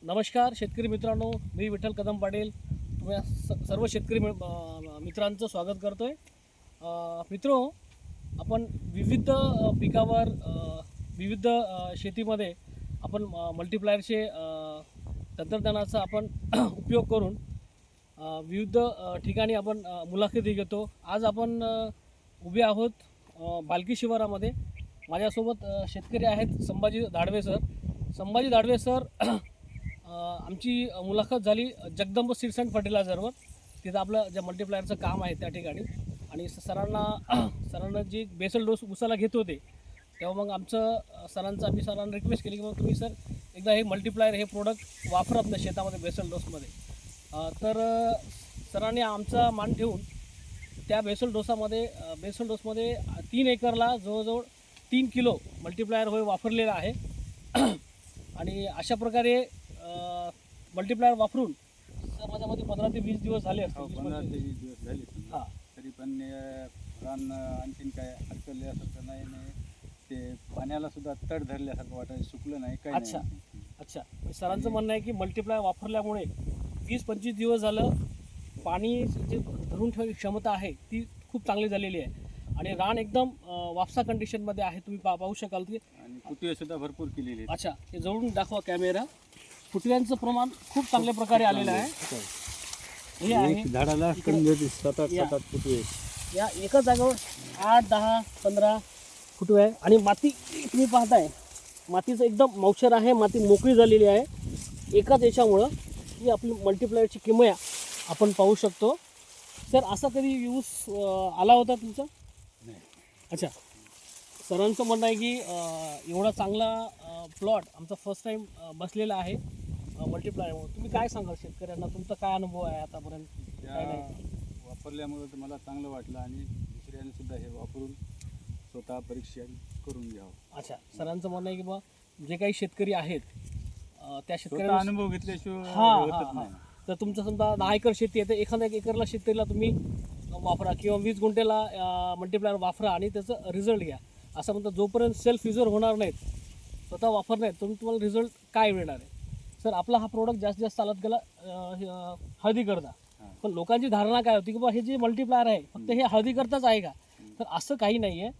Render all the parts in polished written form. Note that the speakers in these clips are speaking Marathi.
नमस्कार शेतकरी मित्रांनो, मी विठ्ठल कदम पाटील तुम्ही सर्व शेतकरी मित्रांचं स्वागत करतो आहे। मित्रो, आपण विविध पिकावर विविध शेतीमध्ये आपण मल्टीप्लायरचे तंत्रज्ञानाचा आपण उपयोग करून विविध ठिकाणी आपण मुलाखती घेतो। आज आपण उभे आहोत बालकी शिवारामध्ये। माझ्यासोबत शेतकरी आहेत संभाजी दाडवे सर। संभाजी दाडवे सर आमची मुलाखत झाली जगदंब सीड्स अँड फर्टिलायझरवर। तिथं आपलं जे मल्टीप्लायरचं काम आहे त्या ठिकाणी, आणि सरांना जी बेसल डोस उसाला घेत होते तेव्हा मग आम्ही सरांना रिक्वेस्ट केली की मग तुम्ही सर एकदा हे मल्टीप्लायर हे प्रोडक्ट वापरा आपल्या शेतामध्ये बेसल डोसमध्ये। तर सरांनी आमचा मान ठेवून त्या बेसल डोसमध्ये 3 एकरला जवळजवळ 3 किलो मल्टीप्लायर वापरलेला आहे। आणि अशा प्रकारे मल्टीप्लायर वापरून सर माझ्यामध्ये 15 ते 20 दिवस झाले असतील। 15 ते 20 दिवस झाले। हां, तरी पण रान आणखीन काय हरकल्यासारखं नाही, ते पाण्याला सुद्धा तड धरल्यासारखं वाटायचं, सुकलं नाही काही अच्छा नाही। अच्छा सरांचं म्हणणं आहे की मल्टीप्लायर वापरल्यामुळे 20-25 दिवस झालं पाणी जे धरून ठेवण्याची क्षमता आहे ती खूप चांगली झालेली आहे, आणि रान एकदम वापसा कंडिशनमध्ये आहे। तुम्ही पाहू शकाल की आणि फुटवे सुद्धा भरपूर केलेले आहेत। अच्छा, हे जवळून दाखवा कॅमेरा। फुटव्यांचं प्रमाण खूप चांगल्या प्रकारे आलेलं आहे। हे आहे झाडाला इकडं 7-8 फुटवे। या एका जागेवर 8, 10, 15 फुटवे आहे। आणि माती तुम्ही पाहताय, मातीचं एकदम मौक्षर आहे, माती मोकळी झालेली आहे एकाच याच्यामुळं की आपली मल्टीप्लायरची किमया आपण पाहू शकतो। सर असा कधी यूज आला होता तुमचा? नाही। अच्छा, सरांचं म्हणणं आहे की एवढा चांगला प्लॉट आमचा फर्स्ट टाईम बसलेला आहे मल्टीप्लायरमुळे। तुम्ही काय सांगाल शेतकऱ्यांना, तुमचा काय अनुभव आहे आतापर्यंत? काय नाही वापरल्यामुळे तर मला चांगलं वाटलं, आणि दुसऱ्याने सुद्धा हे वापरून स्वतः परीक्षण करून घ्यावं। अच्छा, सरांचं म्हणणं आहे की बा जे काही शेतकरी आहेत त्या स्वतः शेतकऱ्यांना अनुभव घेतल्याशिवाय हां होतच हां नाही। तर तुमचं समजा 10 एकर शेती आहे तर एखाद्या एकरला शेतकरीला तुम्ही वापरा, किंवा 20 गुंठेला मल्टीप्लायर वापरा आणि त्याचं रिझल्ट घ्या। असं म्हणतात जोपर्यंत सेल्फ युजर होणार नाहीत, स्वतः वापरणार नाहीत, तुम्हाला रिझल्ट काय मिळणार आहे? सर आपला हा प्रोडक्ट जास्तीत जास्त चालत गेला हळदी करता, पण लोकांची धारणा काय होती की बा हे जे मल्टीप्लायर आहे फक्त हे हळदी करताच आहे का? तर असं काही नाही आहे।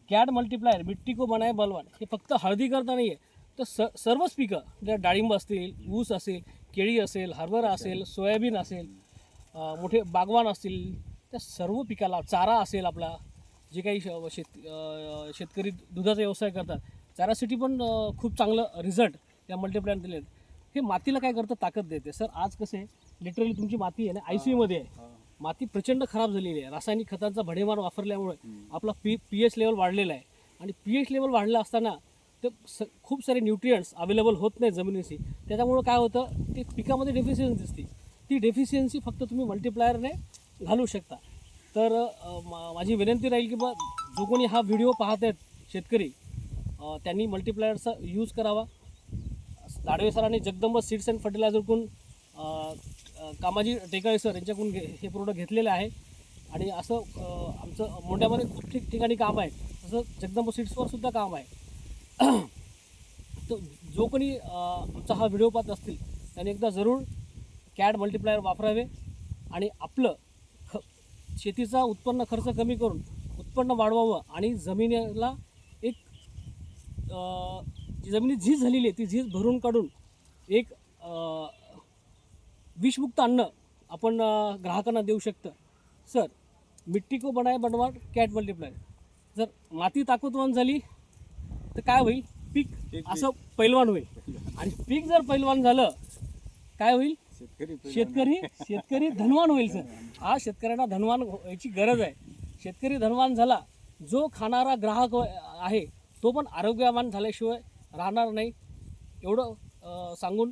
कॅड मल्टीप्लायर मिट्टी को बनाए बलवान हे फक्त हळदी करता नाही आहे, तर सर्वच पिकं ज्या डाळिंब असतील, ऊस असेल, केळी असेल, हरभरा असेल, सोयाबीन असेल, मोठे बागवान असतील, त्या सर्व पिकाला चारा असेल, आपला जे काही शेतकरी दुधाचा व्यवसाय करतात चारासाठी पण खूप चांगलं रिझल्ट या मल्टीप्लायर दिले आहेत। हे मातीला काय करतं, ताकद देते। सर आज कसे लिटरली तुमची माती आहे ना ICUमध्ये आहे, माती प्रचंड खराब झालेली आहे। रासायनिक खतांचा भडीमार वापरल्यामुळे आपला pH लेवल वाढलेला आहे, आणि pH लेवल वाढलं असताना ते खूप सारे न्यूट्रियंट्स अवेलेबल होत नाही जमिनीशी। त्याच्यामुळं काय होतं, ते पिकामध्ये डेफिशियन्सी दिसते। ती डेफिशियन्सी फक्त तुम्ही मल्टीप्लायरने घालू शकता। तर माझी विनंती राहील की बा जो कोणी हा व्हिडिओ पाहत आहेत शेतकरी, त्यांनी मल्टीप्लायरचा यूज करावा। दाडवे सरांनी जगदंब सीड्स अँड फर्टिलायझरकडून कामाजी टेकाळे सर यांच्याकडून हे प्रोडक्ट घेतलेले आहे, आणि असं आमचं मोंढ्यामध्ये खूप ठिकठिकाणी काम आहे, तसं जगदंब सीड्सवर सुद्धा काम आहे। तर जो कोणी आमचा हा व्हिडिओ पाहत असतील त्यांनी एकदा जरूर कॅड मल्टीप्लायर वापरावे, आणि आपलं शेतीचा उत्पन्न खर्च कमी करून उत्पन्न वाढवावं, आणि जमिनीला एक जमिनीत झीज झालेली आहे ती झीज भरून काढून एक विषमुक्त अन्न आपण ग्राहकांना देऊ शकतं। सर मिट्टी को बनाए बनवाट कॅट मल्टीप्लायर, जर माती ताकदवान झाली तर काय होईल, पीक असं पैलवान होईल, आणि पीक जर पैलवान झालं काय होईल, शेतकरी धनवान होईल। सर हा शेतकऱ्यांना धनवान व्हायची गरज आहे। शेतकरी धनवान झाला, जो खाणारा ग्राहक आहे तो पण आरोग्यवान झाल्याशिवाय राहणार नाही। एवढं सांगून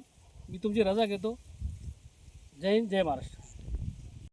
मी तुमची रजा घेतो। जय हिंद, जय महाराष्ट्र।